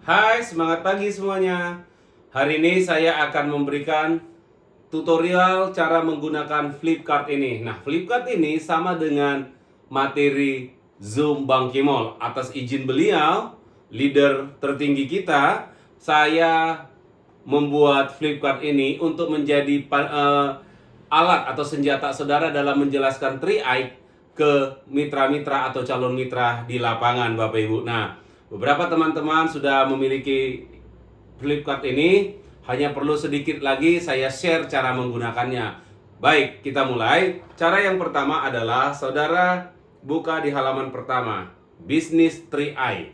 Hai, semangat pagi semuanya. Hari ini saya akan memberikan tutorial cara menggunakan Flipkart ini. Nah, Flipkart ini sama dengan materi Zoom Bang Kimol. Atas izin beliau, leader tertinggi kita, saya membuat Flipkart ini untuk menjadi alat atau senjata saudara dalam menjelaskan 3i ke mitra-mitra atau calon mitra di lapangan, Bapak Ibu. Nah, beberapa teman-teman sudah memiliki Flipkart ini, hanya perlu sedikit lagi saya share cara menggunakannya. Baik, kita mulai. Cara yang pertama adalah saudara buka di halaman pertama, Bisnis 3i.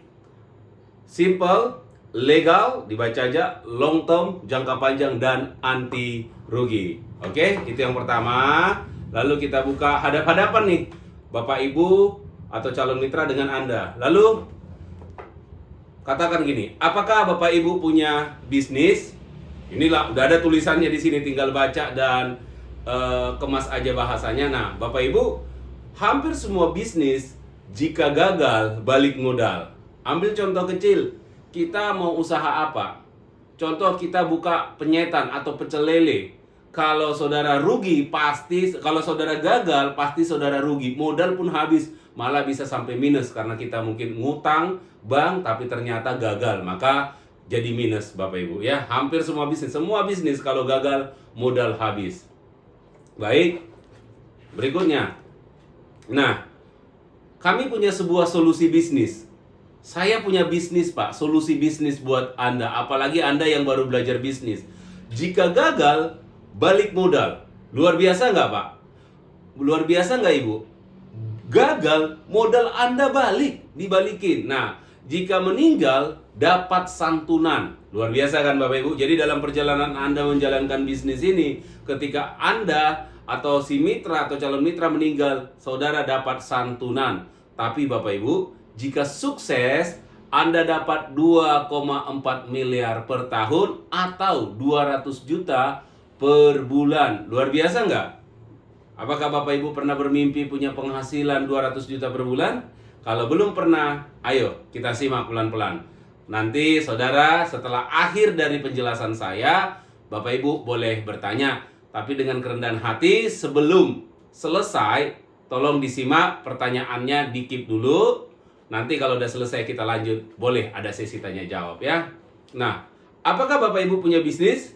Simple, legal, dibaca aja, long term, jangka panjang, dan anti rugi. Oke, itu yang pertama. Lalu kita buka hadap-hadapan nih, Bapak Ibu atau calon mitra dengan Anda. Lalu katakan gini, apakah Bapak Ibu punya bisnis? Inilah, udah ada tulisannya di sini, tinggal baca dan kemas aja bahasanya. Nah, Bapak Ibu, hampir semua bisnis jika gagal balik modal. Ambil contoh kecil, kita mau usaha apa? Contoh kita buka penyetan atau pecel lele. Kalau saudara rugi pasti, kalau saudara gagal pasti saudara rugi. Modal pun habis, malah bisa sampai minus karena kita mungkin ngutang bank tapi ternyata gagal. Maka jadi minus, Bapak Ibu ya. Hampir semua bisnis kalau gagal modal habis. Baik. Berikutnya. Nah, kami punya sebuah solusi bisnis. Saya punya bisnis, Pak, solusi bisnis buat Anda, apalagi Anda yang baru belajar bisnis. Jika gagal, balik modal. Luar biasa nggak, Pak? Luar biasa nggak, Ibu? Gagal, modal Anda balik, dibalikin. Nah, jika meninggal, dapat santunan. Luar biasa kan, Bapak Ibu? Jadi dalam perjalanan Anda menjalankan bisnis ini, ketika Anda atau si mitra atau calon mitra meninggal, saudara dapat santunan. Tapi Bapak Ibu, jika sukses, Anda dapat 2,4 miliar per tahun atau 200 juta per bulan. Luar biasa nggak? Apakah Bapak Ibu pernah bermimpi punya penghasilan 200 juta per bulan? Kalau belum pernah, ayo kita simak pelan-pelan. Nanti saudara setelah akhir dari penjelasan saya, Bapak Ibu boleh bertanya. Tapi dengan kerendahan hati, sebelum selesai, tolong disimak pertanyaannya, di-keep dulu. Nanti kalau udah selesai kita lanjut, boleh ada sesi tanya jawab ya. Nah, apakah Bapak Ibu punya bisnis?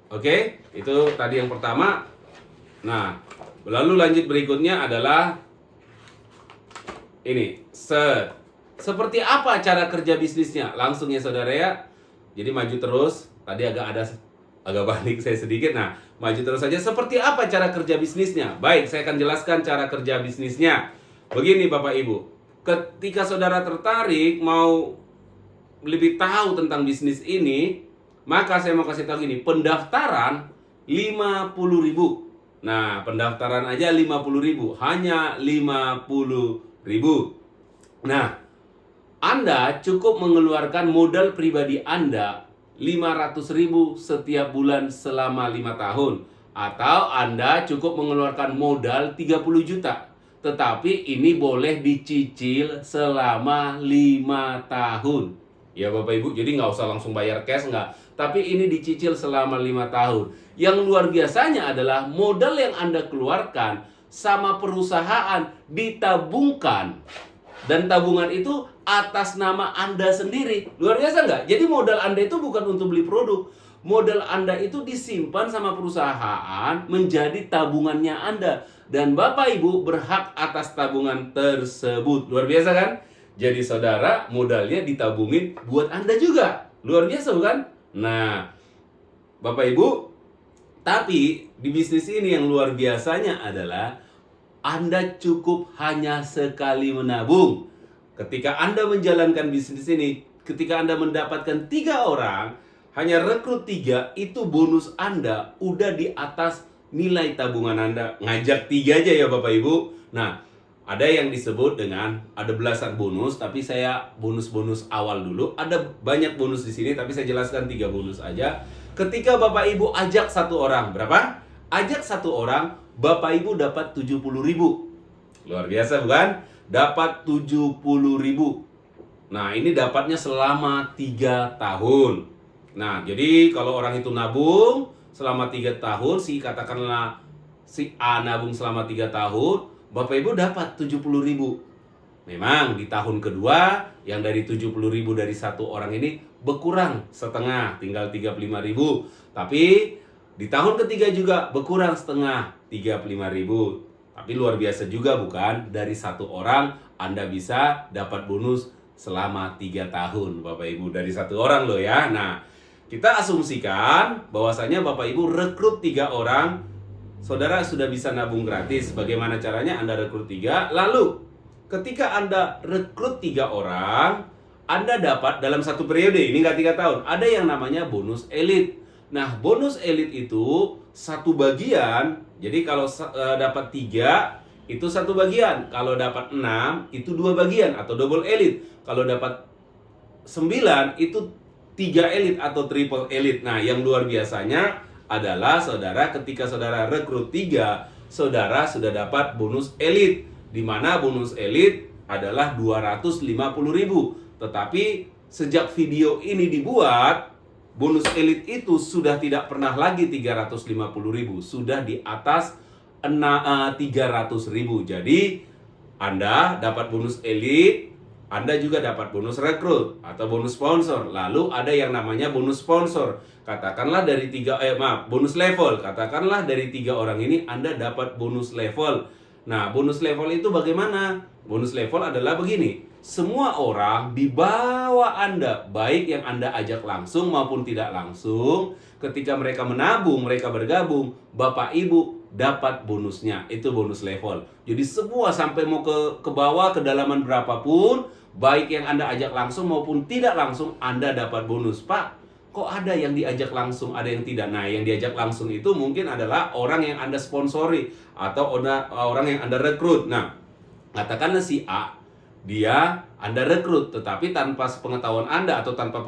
Oke, itu tadi yang pertama. Nah, lalu lanjut berikutnya adalah ini, seperti apa cara kerja bisnisnya? Langsung ya saudara ya. Jadi maju terus. Tadi agak balik saya sedikit. Nah, maju terus saja. Seperti apa cara kerja bisnisnya? Baik, saya akan jelaskan cara kerja bisnisnya. Begini Bapak Ibu, ketika saudara tertarik mau lebih tahu tentang bisnis ini, maka saya mau kasih tahu gini, pendaftaran 50.000. Nah, pendaftaran aja 50.000, hanya 50.000. Nah, Anda cukup mengeluarkan modal pribadi Anda 500.000 setiap bulan selama 5 tahun. Atau Anda cukup mengeluarkan modal 30 juta. Tetapi ini boleh dicicil selama 5 tahun. Ya Bapak Ibu, jadi nggak usah langsung bayar cash, nggak. Tapi ini dicicil selama 5 tahun. Yang luar biasanya adalah modal yang Anda keluarkan sama perusahaan ditabungkan. Dan tabungan itu atas nama Anda sendiri. Luar biasa nggak? Jadi modal Anda itu bukan untuk beli produk. Modal Anda itu disimpan sama perusahaan menjadi tabungannya Anda. Dan Bapak Ibu berhak atas tabungan tersebut. Luar biasa kan? Jadi saudara modalnya ditabungin buat Anda juga. Luar biasa bukan? Nah, Bapak Ibu, tapi di bisnis ini yang luar biasanya adalah Anda cukup hanya sekali menabung. Ketika Anda menjalankan bisnis ini, ketika Anda mendapatkan 3 orang, hanya rekrut 3, itu bonus Anda udah di atas nilai tabungan Anda. Ngajak 3 aja ya Bapak Ibu. Nah, ada yang disebut dengan ada belasan bonus, tapi saya bonus-bonus awal dulu. Ada banyak bonus di sini, tapi saya jelaskan 3 bonus aja. Ketika Bapak Ibu ajak 1 orang, berapa? Ajak 1 orang, Bapak Ibu dapat 70.000. Luar biasa bukan? Dapat 70.000. Nah, ini dapatnya selama 3 tahun. Nah, jadi kalau orang itu nabung selama 3 tahun, katakanlah si A nabung selama 3 tahun, Bapak Ibu dapat 70.000. Memang di tahun kedua yang dari 70.000 dari satu orang ini berkurang setengah, tinggal 35.000. Tapi di tahun ketiga juga berkurang setengah, 35.000. Tapi luar biasa juga bukan? Dari satu orang Anda bisa dapat bonus selama 3 tahun, Bapak Ibu, dari satu orang loh ya. Nah, kita asumsikan bahwasanya Bapak Ibu rekrut 3 orang, saudara sudah bisa nabung gratis. Bagaimana caranya? Anda rekrut 3, lalu ketika Anda rekrut 3 orang, Anda dapat dalam satu periode, ini nggak 3 tahun, ada yang namanya bonus elit. Nah, bonus elit itu satu bagian, jadi kalau dapat 3, itu satu bagian. Kalau dapat 6, itu 2 bagian atau double elit. Kalau dapat 9, itu 3 elit atau triple elit. Nah, yang luar biasanya adalah saudara ketika saudara rekrut 3, saudara sudah dapat bonus elit. Di mana bonus elit adalah 250.000. Tetapi sejak video ini dibuat, bonus elit itu sudah tidak pernah lagi 350.000, sudah di atas 300.000. Jadi Anda dapat bonus elit, Anda juga dapat bonus rekrut atau bonus sponsor. Lalu ada yang namanya bonus sponsor. Katakanlah dari bonus level. Katakanlah dari 3 orang ini Anda dapat bonus level. Nah, bonus level itu bagaimana? Bonus level adalah begini. Semua orang di bawah Anda, baik yang Anda ajak langsung maupun tidak langsung, ketika mereka menabung, mereka bergabung, Bapak Ibu dapat bonusnya. Itu bonus level. Jadi semua sampai mau ke bawah, kedalaman berapapun, baik yang Anda ajak langsung maupun tidak langsung, Anda dapat bonus. Pak, kok ada yang diajak langsung, ada yang tidak? Nah, yang diajak langsung itu mungkin adalah orang yang Anda sponsori atau orang yang Anda rekrut. Nah, katakanlah si A, dia Anda rekrut, tetapi tanpa sepengetahuan Anda atau tanpa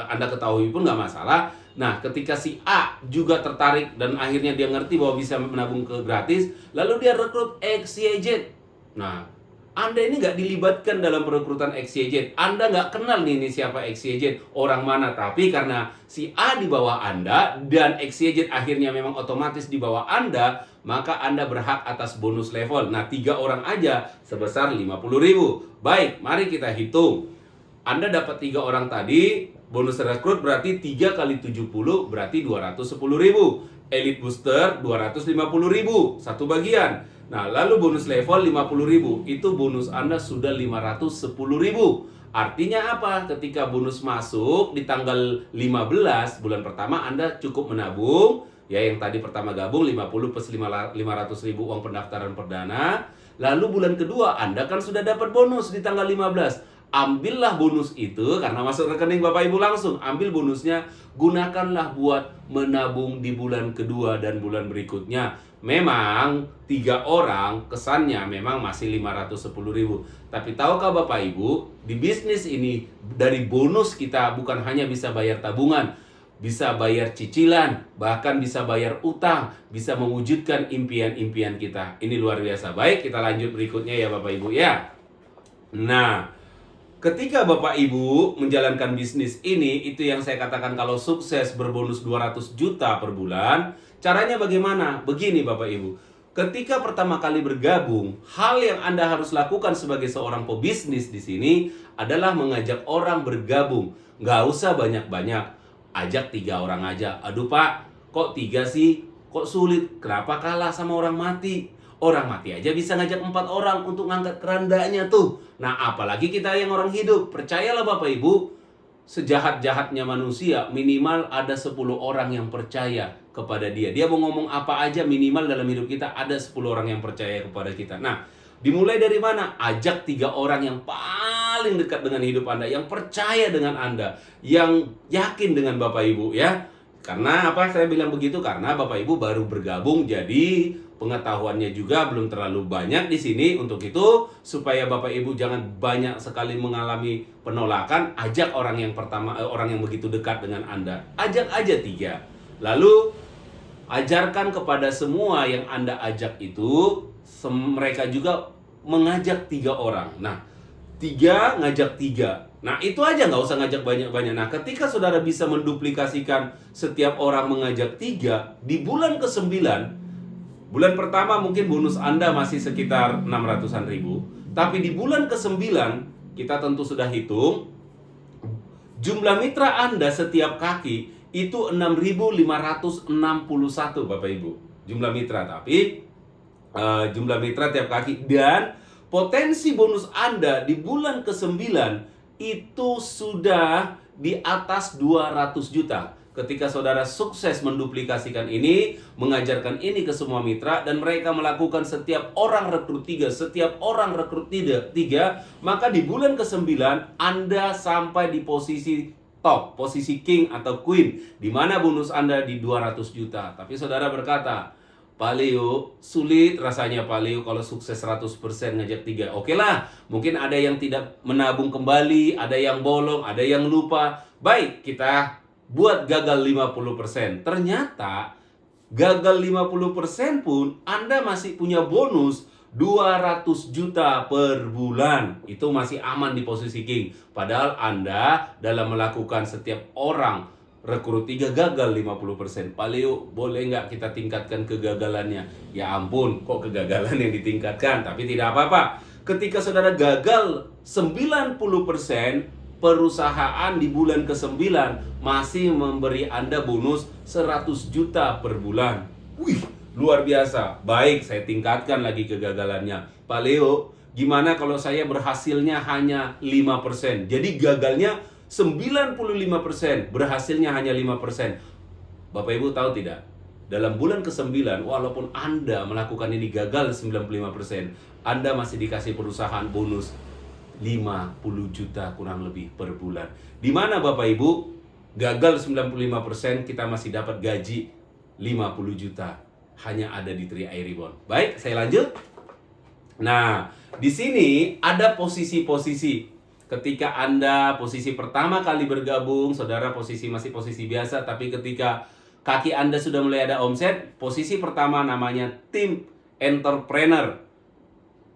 Anda ketahui pun nggak masalah. Nah, ketika si A juga tertarik dan akhirnya dia ngerti bahwa bisa menabung ke gratis, lalu dia rekrut XYZ. Nah, Anda ini nggak dilibatkan dalam perekrutan XYZ. Anda nggak kenal nih ini siapa XYZ, orang mana. Tapi karena si A di bawah Anda dan XYZ akhirnya memang otomatis di bawah Anda, maka Anda berhak atas bonus level. Nah, 3 orang aja sebesar 50.000. Baik, mari kita hitung. Anda dapat 3 orang tadi, bonus rekrut berarti 3 kali 70 berarti 210.000. Elite booster 250.000, satu bagian. Nah, lalu bonus level 50.000, itu bonus Anda sudah 510.000. Artinya apa? Ketika bonus masuk di tanggal 15 bulan pertama, Anda cukup menabung. Ya, yang tadi pertama gabung 50 plus 500.000 uang pendaftaran perdana. Lalu bulan kedua Anda kan sudah dapat bonus di tanggal 15. Ambillah bonus itu karena masuk rekening Bapak Ibu langsung. Ambil bonusnya, gunakanlah buat menabung di bulan kedua dan bulan berikutnya. Memang 3 orang kesannya memang masih 510.000. Tapi tahukah Bapak Ibu, di bisnis ini dari bonus kita bukan hanya bisa bayar tabungan, bisa bayar cicilan, bahkan bisa bayar utang, bisa mewujudkan impian-impian kita. Ini luar biasa. Baik, kita lanjut berikutnya ya Bapak Ibu ya. Nah, ketika Bapak Ibu menjalankan bisnis ini, itu yang saya katakan kalau sukses berbonus 200 juta per bulan. Caranya bagaimana? Begini Bapak Ibu. Ketika pertama kali bergabung, hal yang Anda harus lakukan sebagai seorang pebisnis di sini adalah mengajak orang bergabung. Nggak usah banyak-banyak. Ajak 3 orang aja. Aduh Pak, kok 3 sih? Kok sulit? Kenapa kalah sama orang mati? Orang mati aja bisa ngajak 4 orang untuk ngangkat kerandanya tuh. Nah, apalagi kita yang orang hidup. Percayalah Bapak Ibu, sejahat-jahatnya manusia, minimal ada 10 orang yang percaya kepada dia. Dia mau ngomong apa aja, minimal dalam hidup kita ada 10 orang yang percaya kepada kita. Nah, dimulai dari mana? Ajak 3 orang yang paling dekat dengan hidup Anda, yang percaya dengan Anda, yang yakin dengan Bapak Ibu ya. Karena apa saya bilang begitu? Karena Bapak Ibu baru bergabung, jadi pengetahuannya juga belum terlalu banyak di sini. Untuk itu, supaya Bapak Ibu jangan banyak sekali mengalami penolakan, ajak orang yang pertama, orang yang begitu dekat dengan Anda. Ajak aja 3. Lalu ajarkan kepada semua yang Anda ajak itu, mereka juga mengajak 3 orang. Nah, 3 ngajak 3. Nah, itu aja, nggak usah ngajak banyak-banyak. Nah, ketika saudara bisa menduplikasikan setiap orang mengajak 3, di bulan ke-9, bulan pertama mungkin bonus Anda masih sekitar 600-an ribu. Tapi di bulan ke-9, kita tentu sudah hitung, jumlah mitra Anda setiap kaki itu 6.561 Bapak Ibu. Jumlah mitra, tapi jumlah mitra tiap kaki. Dan potensi bonus Anda di bulan ke-9 itu sudah di atas 200 juta. Ketika saudara sukses menduplikasikan ini, mengajarkan ini ke semua mitra, dan mereka melakukan setiap orang rekrut 3, setiap orang rekrut 3, maka di bulan ke-9 Anda sampai di posisi top, posisi king atau queen, di mana bonus Anda di 200 juta. Tapi saudara berkata, Pak Leo, sulit rasanya Pak Leo kalau sukses 100% ngajak 3. Oke lah, mungkin ada yang tidak menabung kembali, ada yang bolong, ada yang lupa. Baik, kita buat gagal 50%. Ternyata gagal 50% pun Anda masih punya bonus 200 juta per bulan. Itu masih aman di posisi king. Padahal Anda dalam melakukan setiap orang rekrut 3 gagal 50%. Pak Leo, boleh nggak kita tingkatkan kegagalannya? Ya ampun, kok kegagalan yang ditingkatkan? Tapi tidak apa-apa. Ketika saudara gagal 90%, perusahaan di bulan ke-9 masih memberi Anda bonus 100 juta per bulan. Wih, luar biasa. Baik, saya tingkatkan lagi kegagalannya. Pak Leo, gimana kalau saya berhasilnya hanya 5%? Jadi gagalnya 95%, berhasilnya hanya 5%. Bapak Ibu tahu tidak? Dalam bulan ke-9, walaupun Anda melakukan ini gagal 95%, Anda masih dikasih perusahaan bonus 50 juta kurang lebih per bulan. Di mana Bapak Ibu, gagal 95%, kita masih dapat gaji 50 juta. Hanya ada di 3i Reborn. Baik, saya lanjut. Nah, di sini ada posisi-posisi. Ketika Anda posisi pertama kali bergabung, saudara posisi masih posisi biasa, tapi ketika kaki Anda sudah mulai ada omset, posisi pertama namanya tim entrepreneur.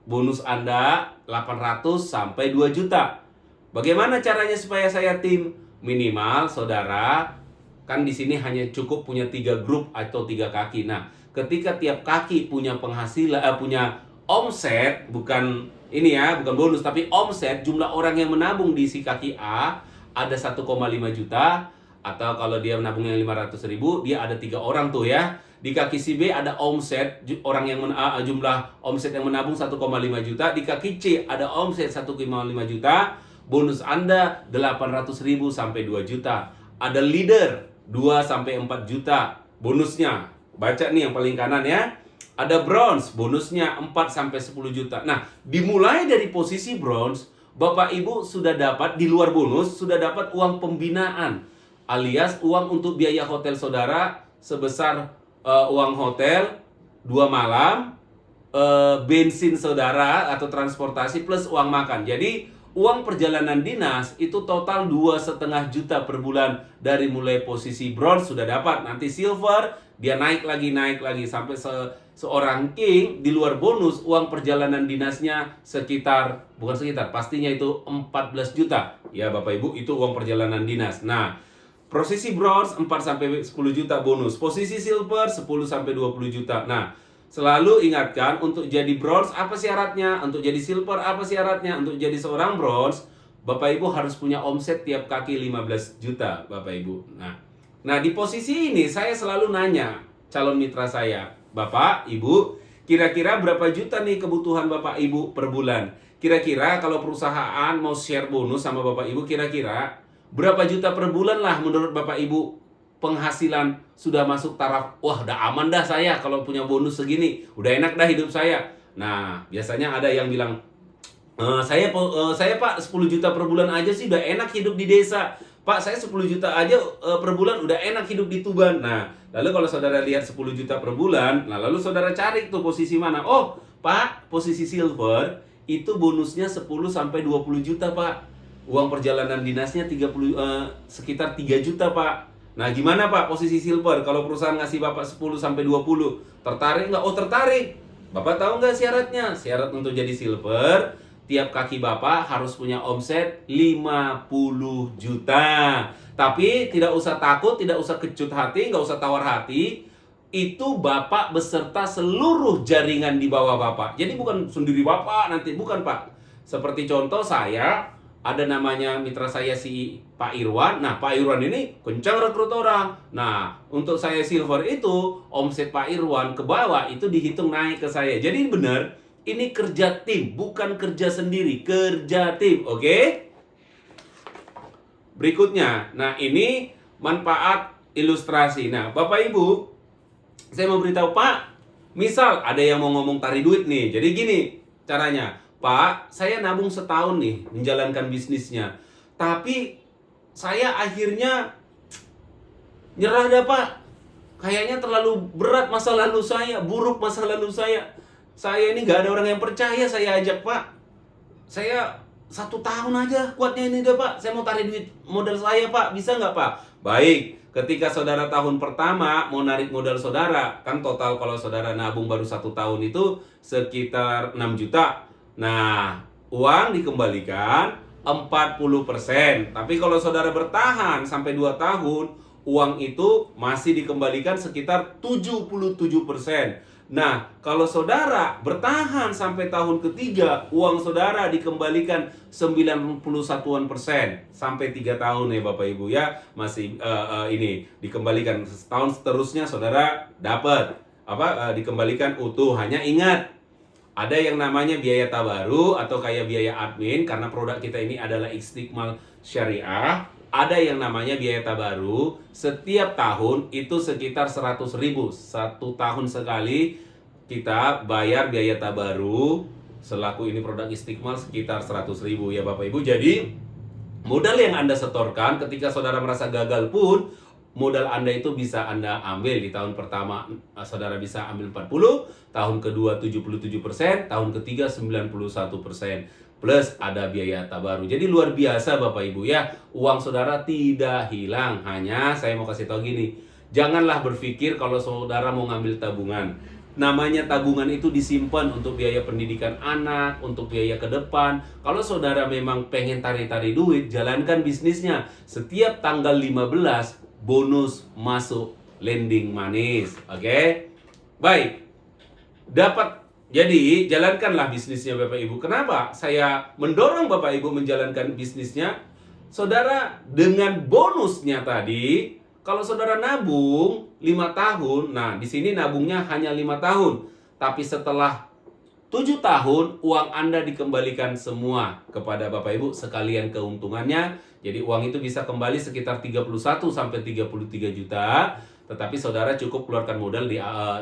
Bonus Anda 800 sampai 2 juta. Bagaimana caranya supaya saya tim? Minimal saudara kan di sini hanya cukup punya 3 grup atau 3 kaki. Nah, ketika tiap kaki punya penghasilan, punya omset, bukan ini ya, bukan bonus, tapi omset, jumlah orang yang menabung di si kaki A ada 1,5 juta, atau kalau dia menabungnya 500 ribu, dia ada 3 orang tuh ya. Di kaki si B ada omset, orang yang jumlah omset yang menabung 1,5 juta. Di kaki C ada omset 1,5 juta, bonus Anda 800 ribu sampai 2 juta. Ada leader 2 sampai 4 juta bonusnya. Baca nih yang paling kanan ya. Ada bronze, bonusnya 4 sampai 10 juta. Nah, dimulai dari posisi bronze, Bapak Ibu sudah dapat, di luar bonus, sudah dapat uang pembinaan. Alias uang untuk biaya hotel saudara sebesar uang hotel 2 malam, bensin saudara atau transportasi plus uang makan. Jadi, uang perjalanan dinas itu total 2,5 juta per bulan. Dari mulai posisi bronze sudah dapat. Nanti silver, dia naik lagi sampai seorang king. Di luar bonus, uang perjalanan dinasnya pastinya itu 14 juta. Ya Bapak Ibu, itu uang perjalanan dinas. Nah, posisi bronze 4 sampai 10 juta bonus. Posisi silver 10 sampai 20 juta. Nah, selalu ingatkan, untuk jadi bronze apa syaratnya? Untuk jadi silver apa syaratnya? Untuk jadi seorang bronze, Bapak Ibu harus punya omset tiap kaki 15 juta, Bapak Ibu. Nah, di posisi ini saya selalu nanya calon mitra saya, Bapak, Ibu, kira-kira berapa juta nih kebutuhan Bapak Ibu per bulan? Kira-kira kalau perusahaan mau share bonus sama Bapak Ibu, kira-kira berapa juta per bulan lah menurut Bapak Ibu penghasilan sudah masuk taraf, wah udah aman dah saya kalau punya bonus segini, udah enak dah hidup saya. Nah, biasanya ada yang bilang, saya Pak 10 juta per bulan aja sih udah enak hidup di desa. Pak, saya 10 juta aja per bulan udah enak hidup di Tuban. Nah, lalu kalau saudara lihat 10 juta per bulan, nah lalu saudara cari tuh posisi mana. Oh, Pak, posisi silver itu bonusnya 10 sampai 20 juta, Pak. Uang perjalanan dinasnya sekitar 3 juta, Pak. Nah, gimana Pak posisi silver? Kalau perusahaan ngasih Bapak 10 sampai 20, tertarik nggak? Oh, tertarik. Bapak tahu nggak syaratnya? Syarat untuk jadi silver, tiap kaki Bapak harus punya omset 50 juta. Tapi tidak usah takut, tidak usah kecut hati, nggak usah tawar hati. Itu Bapak beserta seluruh jaringan di bawah Bapak. Jadi bukan sendiri Bapak nanti, bukan Pak. Seperti contoh saya, ada namanya mitra saya si Pak Irwan. Nah, Pak Irwan ini kencang rekrut orang. Nah, untuk saya silver itu, omset Pak Irwan ke bawah itu dihitung naik ke saya. Jadi benar, ini kerja tim, bukan kerja sendiri, kerja tim, oke? Berikutnya, nah ini manfaat ilustrasi. Nah, Bapak Ibu, saya mau beritahu Pak, misal ada yang mau ngomong tarik duit nih. Jadi gini caranya, Pak, saya nabung setahun nih menjalankan bisnisnya. Tapi saya akhirnya nyerah dah Pak. Kayaknya terlalu berat masa lalu saya, buruk masa lalu saya. Saya ini gak ada orang yang percaya saya ajak Pak. Saya 1 tahun aja kuatnya ini dah Pak. Saya mau tarik duit modal saya Pak. Bisa nggak Pak? Baik. Ketika saudara tahun pertama mau narik modal saudara, kan total kalau saudara nabung baru 1 tahun itu sekitar 6 juta. Nah, uang dikembalikan 40%. Tapi kalau saudara bertahan sampai 2 tahun, uang itu masih dikembalikan sekitar 77%. Nah, kalau saudara bertahan sampai tahun ketiga, uang saudara dikembalikan 91% sampai 3 tahun ya Bapak Ibu ya. Masih ini dikembalikan setahun seterusnya saudara dapat dikembalikan utuh. Hanya ingat, ada yang namanya biaya tabaru atau kayak biaya admin karena produk kita ini adalah Istiqmal Syariah. Ada yang namanya biaya tabaru, setiap tahun itu sekitar 100.000. 1 tahun sekali kita bayar biaya tabaru, selaku ini produk Istiqmal sekitar 100.000 ya Bapak Ibu. Jadi modal yang Anda setorkan ketika saudara merasa gagal pun, modal Anda itu bisa Anda ambil. Di tahun pertama saudara bisa ambil 40, tahun kedua 77%, tahun ketiga 91%. Plus ada biaya tabaru. Jadi luar biasa Bapak Ibu ya. Uang saudara tidak hilang. Hanya saya mau kasih tahu gini, janganlah berpikir kalau saudara mau ngambil tabungan. Namanya tabungan itu disimpan untuk biaya pendidikan anak, untuk biaya ke depan. Kalau saudara memang pengen tarik-tarik duit, jalankan bisnisnya. Setiap tanggal 15 bonus masuk lending manis. Oke? Baik. Jadi, jalankanlah bisnisnya Bapak Ibu. Kenapa saya mendorong Bapak Ibu menjalankan bisnisnya? Saudara, dengan bonusnya tadi, kalau saudara nabung 5 tahun, nah di sini nabungnya hanya 5 tahun. Tapi setelah 7 tahun, uang Anda dikembalikan semua kepada Bapak Ibu sekalian keuntungannya. Jadi uang itu bisa kembali sekitar 31 sampai 33 juta. Tetapi saudara cukup keluarkan modal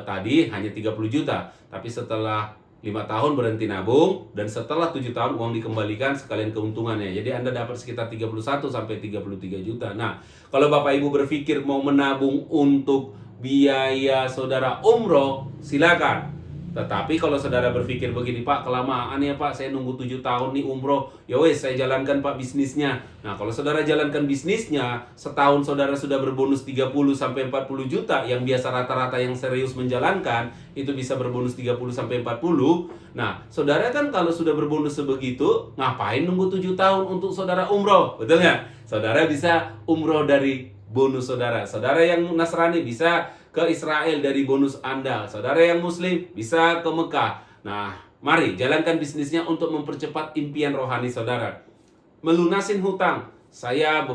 tadi hanya 30 juta. Tapi setelah 5 tahun berhenti nabung, dan setelah 7 tahun uang dikembalikan sekalian keuntungannya. Jadi Anda dapat sekitar 31 sampai 33 juta. Nah, kalau Bapak Ibu berpikir mau menabung untuk biaya saudara umroh, silakan. Tetapi kalau saudara berpikir begini, Pak, kelamaan ya Pak, saya nunggu 7 tahun nih umroh. Ya wes, saya jalankan Pak bisnisnya. Nah, kalau saudara jalankan bisnisnya, setahun saudara sudah berbonus 30 sampai 40 juta, yang biasa rata-rata yang serius menjalankan itu bisa berbonus 30 sampai 40. Nah, saudara kan kalau sudah berbonus sebegitu, ngapain nunggu 7 tahun untuk saudara umroh? Betul nggak? Saudara bisa umroh dari bonus saudara. Saudara yang Nasrani bisa ke Israel dari bonus Anda. Saudara yang Muslim bisa ke Mekah. Nah, mari jalankan bisnisnya untuk mempercepat impian rohani saudara. Melunasin hutang. Saya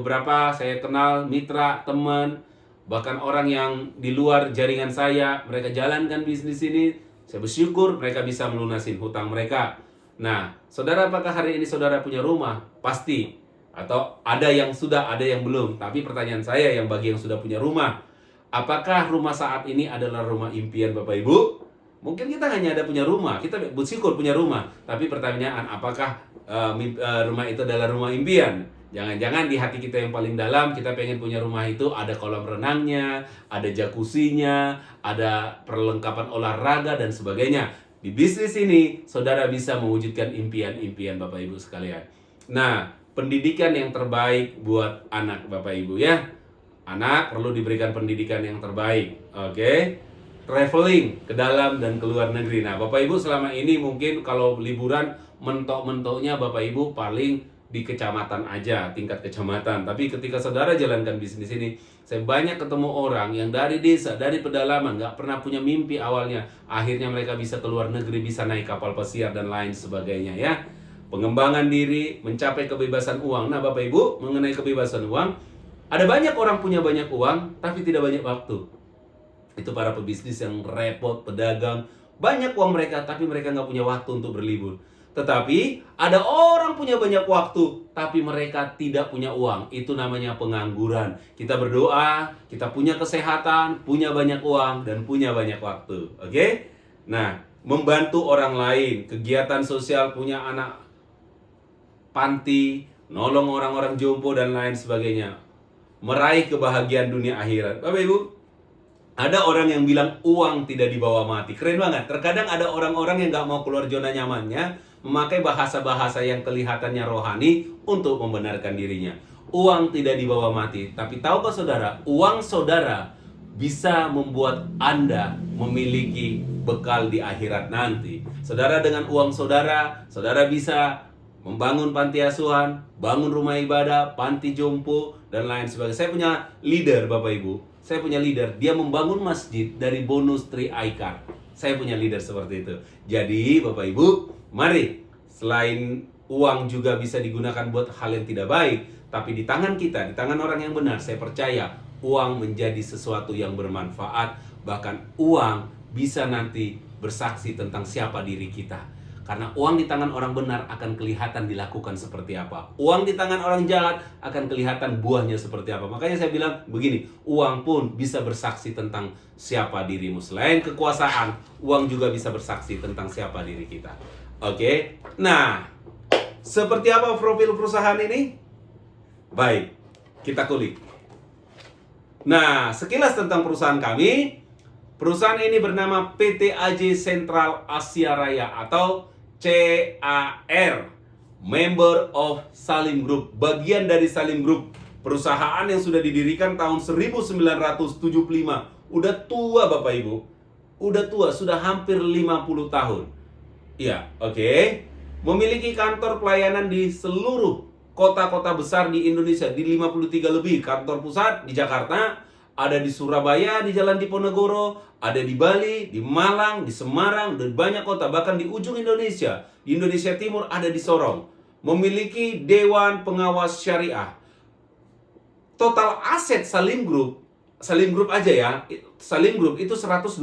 kenal mitra, teman, bahkan orang yang di luar jaringan saya, mereka jalankan bisnis ini. Saya bersyukur mereka bisa melunasin hutang mereka. Nah, saudara, apakah hari ini saudara punya rumah? Pasti. Atau ada yang sudah, ada yang belum. Tapi pertanyaan saya yang bagi yang sudah punya rumah, apakah rumah saat ini adalah rumah impian Bapak Ibu? Mungkin kita hanya ada punya rumah, kita bersyukur punya rumah. Tapi pertanyaan, apakah rumah itu adalah rumah impian? Jangan-jangan di hati kita yang paling dalam, kita pengen punya rumah itu ada kolam renangnya, ada jacuzzinya, ada perlengkapan olahraga dan sebagainya. Di bisnis ini, saudara bisa mewujudkan impian-impian Bapak Ibu sekalian. Nah, pendidikan yang terbaik buat anak Bapak Ibu ya. Anak perlu diberikan pendidikan yang terbaik. Oke. Traveling ke dalam dan ke luar negeri. Nah, Bapak Ibu selama ini mungkin kalau liburan mentok-mentoknya Bapak Ibu paling di kecamatan aja, tingkat kecamatan. Tapi ketika saudara jalankan bisnis ini, saya banyak ketemu orang yang dari desa, dari pedalaman, nggak pernah punya mimpi awalnya. Akhirnya mereka bisa keluar negeri, bisa naik kapal pesiar dan lain sebagainya ya. Pengembangan diri, mencapai kebebasan uang. Nah Bapak Ibu, mengenai kebebasan uang, ada banyak orang punya banyak uang, tapi tidak banyak waktu. Itu para pebisnis yang repot, pedagang, banyak uang mereka, tapi mereka nggak punya waktu untuk berlibur. Tetapi ada orang punya banyak waktu, tapi mereka tidak punya uang. Itu namanya pengangguran. Kita berdoa, kita punya kesehatan, punya banyak uang, dan punya banyak waktu. Oke? Nah, membantu orang lain, kegiatan sosial, punya anak panti, nolong orang-orang jompo, dan lain sebagainya. Meraih kebahagiaan dunia akhirat. Bapak Ibu, ada orang yang bilang uang tidak dibawa mati. Keren banget. Terkadang ada orang-orang yang gak mau keluar zona nyamannya, memakai bahasa-bahasa yang kelihatannya rohani untuk membenarkan dirinya. Uang tidak dibawa mati. Tapi tahukah saudara, uang saudara bisa membuat Anda memiliki bekal di akhirat nanti. Saudara, dengan uang saudara, saudara bisa membangun panti asuhan, bangun rumah ibadah, panti jompo, dan lain sebagainya. Saya punya leader Bapak Ibu. Saya punya leader, dia membangun masjid dari bonus 3 iCard. Saya punya leader seperti itu. Jadi Bapak Ibu, mari, selain uang juga bisa digunakan buat hal yang tidak baik, tapi di tangan kita, di tangan orang yang benar, saya percaya uang menjadi sesuatu yang bermanfaat. Bahkan uang bisa nanti bersaksi tentang siapa diri kita. Karena uang di tangan orang benar akan kelihatan dilakukan seperti apa. Uang di tangan orang jahat akan kelihatan buahnya seperti apa. Makanya saya bilang begini, uang pun bisa bersaksi tentang siapa dirimu. Selain kekuasaan, uang juga bisa bersaksi tentang siapa diri kita. Oke? Nah, seperti apa profil perusahaan ini? Baik, kita kulik. Nah, sekilas tentang perusahaan kami. Perusahaan ini bernama PT AJ Sentral Asia Raya atau CAR, Member of Salim Group, bagian dari Salim Group, perusahaan yang sudah didirikan tahun 1975. Udah tua Bapak Ibu, udah tua, sudah hampir 50 tahun. Iya, oke. Memiliki kantor pelayanan di seluruh kota-kota besar di Indonesia, di 53 lebih. Kantor pusat di Jakarta, ada di Surabaya, di Jalan Diponegoro, ada di Bali, di Malang, di Semarang, dan banyak kota, bahkan di ujung Indonesia. Di Indonesia Timur ada di Sorong. Memiliki Dewan Pengawas Syariah. Total aset Salim Group aja ya, Salim Group itu 121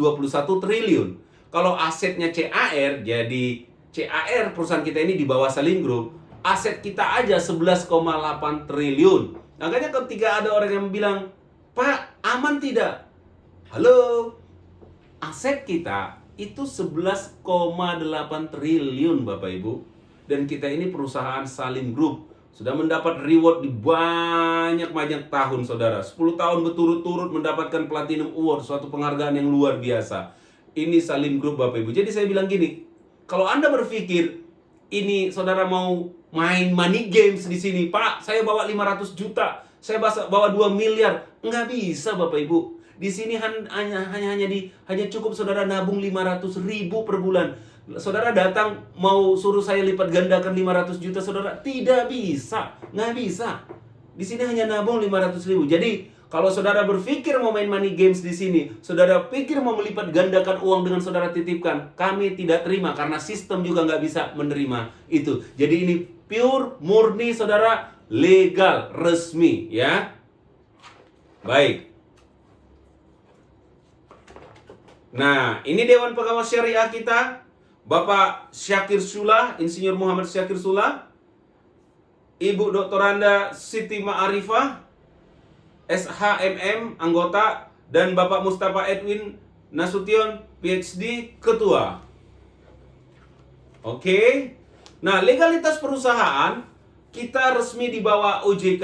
triliun. Kalau asetnya CAR, jadi CAR perusahaan kita ini di bawah Salim Group, aset kita aja 11,8 triliun. Makanya ketika ada orang yang bilang, Pak, aman tidak? Halo, aset kita itu 11,8 triliun Bapak Ibu. Dan kita ini perusahaan Salim Group. Sudah mendapat reward di banyak tahun saudara. 10 tahun berturut-turut mendapatkan Platinum Award, suatu penghargaan yang luar biasa. Ini Salim Group Bapak Ibu. Jadi saya bilang gini, kalau Anda berpikir ini saudara mau main money games di sini, Pak, saya bawa 500 juta. Saya bawa 2 miliar. Nggak bisa Bapak Ibu. Di sini hanya cukup saudara nabung 500 ribu per bulan. Saudara datang mau suruh saya lipat gandakan 500 juta saudara, tidak bisa. Nggak bisa. Di sini hanya nabung 500 ribu. Jadi kalau saudara berpikir mau main money games di sini, saudara pikir mau melipat gandakan uang dengan saudara titipkan, kami tidak terima karena sistem juga nggak bisa menerima itu. Jadi ini pure, murni saudara, legal, resmi ya. Baik. Nah, ini Dewan Pengawas Syariah kita, Bapak Syakir Sula, Insinyur Muhammad Syakir Sula, Ibu Dr. Anda Siti Ma'arifah, SHMM, anggota, dan Bapak Mustafa Edwin Nasution, PhD, Ketua. Oke. Nah, legalitas perusahaan, kita resmi di bawah OJK,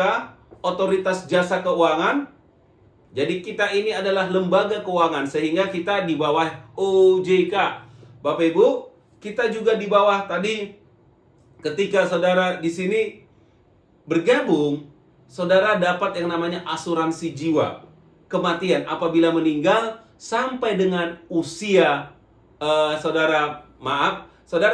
Otoritas Jasa Keuangan. Jadi kita ini adalah lembaga keuangan, sehingga kita di bawah OJK. Bapak Ibu, kita juga di bawah tadi, ketika saudara di sini bergabung, saudara dapat yang namanya asuransi jiwa. Kematian apabila meninggal sampai dengan usia saudara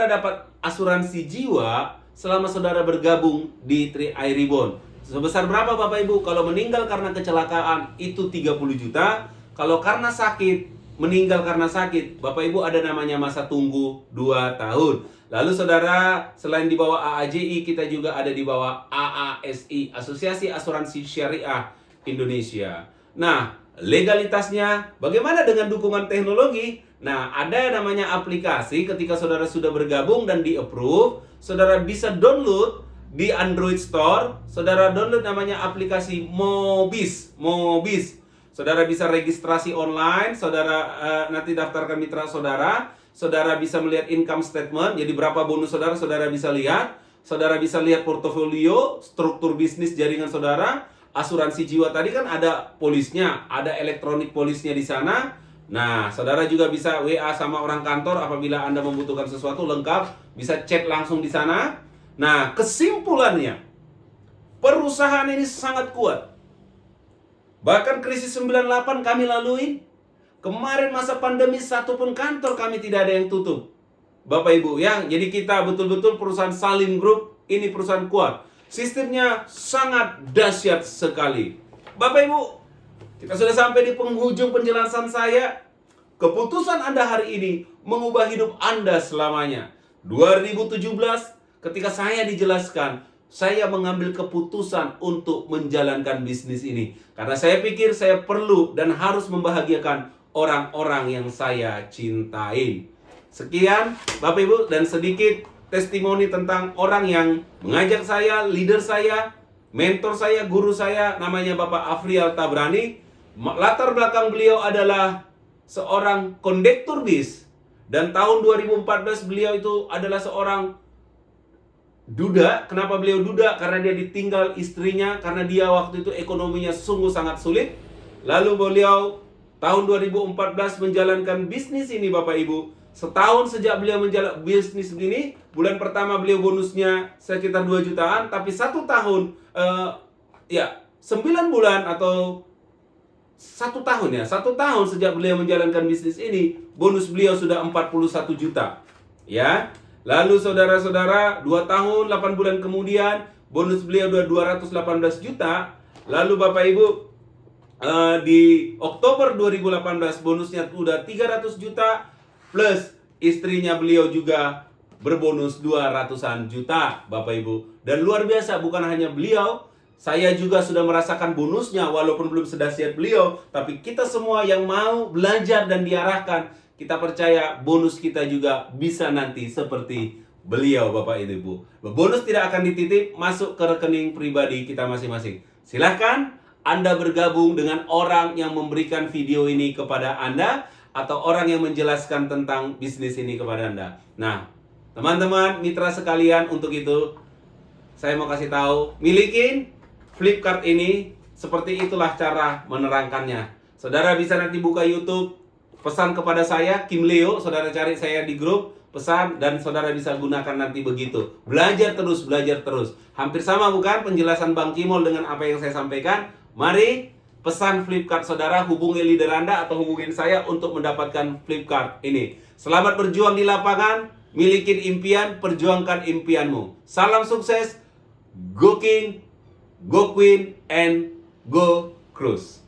dapat asuransi jiwa selama saudara bergabung di 3i Reborn. Sebesar berapa Bapak Ibu? Kalau meninggal karena kecelakaan itu 30 juta. Kalau karena sakit, meninggal karena sakit, Bapak Ibu ada namanya masa tunggu 2 tahun. Lalu saudara, selain di bawah AAJI, kita juga ada di bawah AASI, Asosiasi Asuransi Syariah Indonesia. Nah, legalitasnya bagaimana dengan dukungan teknologi? Nah, ada namanya aplikasi. Ketika saudara sudah bergabung dan di-approve, saudara bisa download di Android Store. Saudara download namanya aplikasi Mobis. Saudara bisa registrasi online, saudara nanti daftarkan mitra saudara. Saudara bisa melihat income statement, jadi berapa bonus saudara, saudara bisa lihat. Saudara bisa lihat portofolio, struktur bisnis jaringan saudara. Asuransi jiwa tadi kan ada polisnya, ada elektronik polisnya di sana. Nah, saudara juga bisa WA sama orang kantor apabila Anda membutuhkan sesuatu lengkap, bisa chat langsung di sana. Nah, kesimpulannya, perusahaan ini sangat kuat. Bahkan krisis 98 kami lalui. Kemarin masa pandemi satu pun kantor kami tidak ada yang tutup. Bapak Ibu ya, jadi kita betul-betul perusahaan Salim Group, ini perusahaan kuat. Sistemnya sangat dahsyat sekali. Bapak Ibu, kita sudah sampai di penghujung penjelasan saya. Keputusan Anda hari ini mengubah hidup Anda selamanya. 2017 ketika saya dijelaskan, saya mengambil keputusan untuk menjalankan bisnis ini. Karena saya pikir saya perlu dan harus membahagiakan orang-orang yang saya cintai. Sekian Bapak Ibu, dan sedikit testimoni tentang orang yang mengajak saya, leader saya, mentor saya, guru saya, namanya Bapak Afrial Tabrani. Latar belakang beliau adalah seorang kondektur bis. Dan tahun 2014 beliau itu adalah seorang duda. Kenapa beliau duda? Karena dia ditinggal istrinya, karena dia waktu itu ekonominya sungguh sangat sulit. Lalu beliau tahun 2014 menjalankan bisnis ini Bapak Ibu. Setahun sejak beliau menjalankan bisnis ini, bulan pertama beliau bonusnya sekitar 2 jutaan, tapi 1 tahun 9 bulan atau 1 tahun ya, 1 tahun sejak beliau menjalankan bisnis ini, bonus beliau sudah 41 juta. Ya. Lalu saudara-saudara, 2 tahun 8 bulan kemudian bonus beliau sudah 218 juta. Lalu Bapak Ibu, di Oktober 2018 bonusnya sudah 300 juta, plus istrinya beliau juga berbonus 200-an juta Bapak Ibu. Dan luar biasa, bukan hanya beliau, saya juga sudah merasakan bonusnya walaupun belum sedahsyat beliau. Tapi kita semua yang mau belajar dan diarahkan, kita percaya bonus kita juga bisa nanti seperti beliau Bapak Ibu. Bonus tidak akan dititip masuk ke rekening pribadi kita masing-masing. Silahkan Anda bergabung dengan orang yang memberikan video ini kepada Anda, atau orang yang menjelaskan tentang bisnis ini kepada Anda. Nah, teman-teman, mitra sekalian, untuk itu saya mau kasih tahu, milikin Flipkart ini, seperti itulah cara menerangkannya. Saudara bisa nanti buka YouTube, pesan kepada saya, Kim Leo, saudara cari saya di grup, pesan, dan saudara bisa gunakan nanti begitu. Belajar terus, belajar terus. Hampir sama bukan penjelasan Bang Kimol dengan apa yang saya sampaikan? Mari pesan Flipkart saudara, hubungi leader Anda atau hubungin saya untuk mendapatkan Flipkart ini. Selamat berjuang di lapangan, milikin impian, perjuangkan impianmu. Salam sukses, go King, go Queen, and go Cruise.